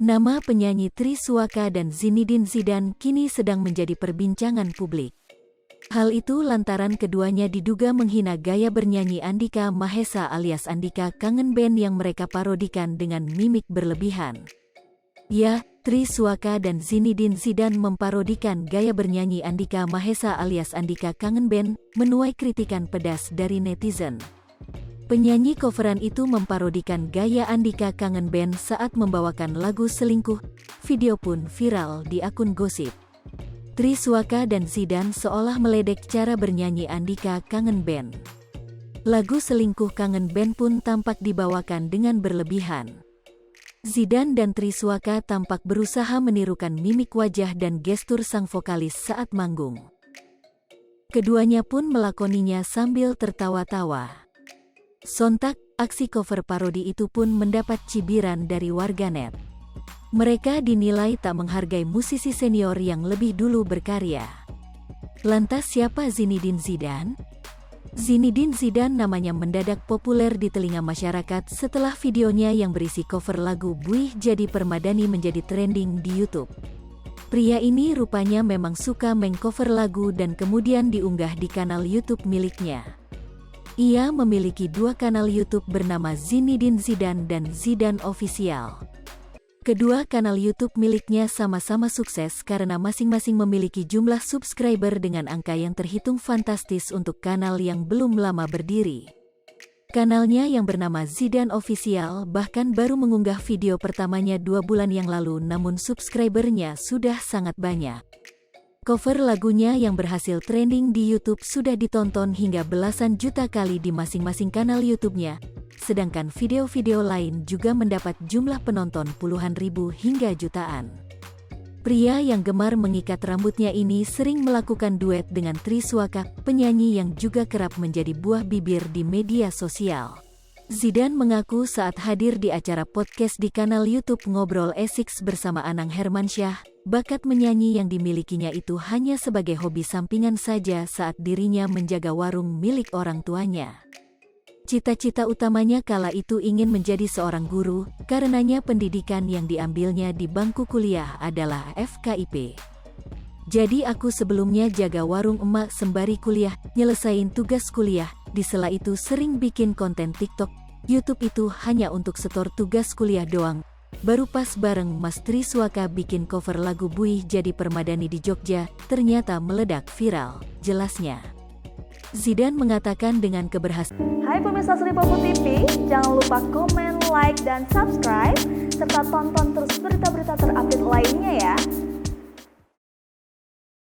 Nama penyanyi Triswaka dan Zinedine Zidane kini sedang menjadi perbincangan publik. Hal itu lantaran keduanya diduga menghina gaya bernyanyi Andika Mahesa alias Andika Kangen Band yang mereka parodikan dengan mimik berlebihan. Ya, Triswaka dan Zinedine Zidane memparodikan gaya bernyanyi Andika Mahesa alias Andika Kangen Band, menuai kritikan pedas dari netizen. Penyanyi coveran itu memparodikan gaya Andika Kangen Band saat membawakan lagu Selingkuh. Video pun viral di akun gosip. Triswaka dan Zidane seolah meledek cara bernyanyi Andika Kangen Band. Lagu Selingkuh Kangen Band pun tampak dibawakan dengan berlebihan. Zidane dan Triswaka tampak berusaha menirukan mimik wajah dan gestur sang vokalis saat manggung. Keduanya pun melakoninya sambil tertawa-tawa. Sontak, aksi cover parodi itu pun mendapat cibiran dari warganet. Mereka dinilai tak menghargai musisi senior yang lebih dulu berkarya. Lantas siapa Zinedine Zidane? Zinedine Zidane namanya mendadak populer di telinga masyarakat setelah videonya yang berisi cover lagu Buih Jadi Permadani menjadi trending di YouTube. Pria ini rupanya memang suka mengcover lagu dan kemudian diunggah di kanal YouTube miliknya. Ia memiliki dua kanal YouTube bernama Zinedine Zidane dan Zidane Official. Kedua kanal YouTube miliknya sama-sama sukses karena masing-masing memiliki jumlah subscriber dengan angka yang terhitung fantastis untuk kanal yang belum lama berdiri. Kanalnya yang bernama Zidane Official bahkan baru mengunggah video pertamanya 2 bulan yang lalu, namun subscribernya sudah sangat banyak. Cover lagunya yang berhasil trending di YouTube sudah ditonton hingga belasan juta kali di masing-masing kanal YouTube-nya, sedangkan video-video lain juga mendapat jumlah penonton puluhan ribu hingga jutaan. Pria yang gemar mengikat rambutnya ini sering melakukan duet dengan Triswaka, penyanyi yang juga kerap menjadi buah bibir di media sosial. Zidane mengaku saat hadir di acara podcast di kanal YouTube Ngobrol Esix bersama Anang Hermansyah, bakat menyanyi yang dimilikinya itu hanya sebagai hobi sampingan saja saat dirinya menjaga warung milik orang tuanya. Cita-cita utamanya kala itu ingin menjadi seorang guru, karenanya pendidikan yang diambilnya di bangku kuliah adalah FKIP. Jadi aku sebelumnya jaga warung emak sembari kuliah, nyelesain tugas kuliah, di sela itu sering bikin konten TikTok, YouTube itu hanya untuk setor tugas kuliah doang. Baru pas bareng Mas Triswaka bikin cover lagu Buih Jadi Permadani di Jogja, ternyata meledak viral, jelasnya. Zidane mengatakan dengan keberhasilan. Hai pemirsa Sri Popo TV, jangan lupa komen, like, dan subscribe, serta tonton terus berita-berita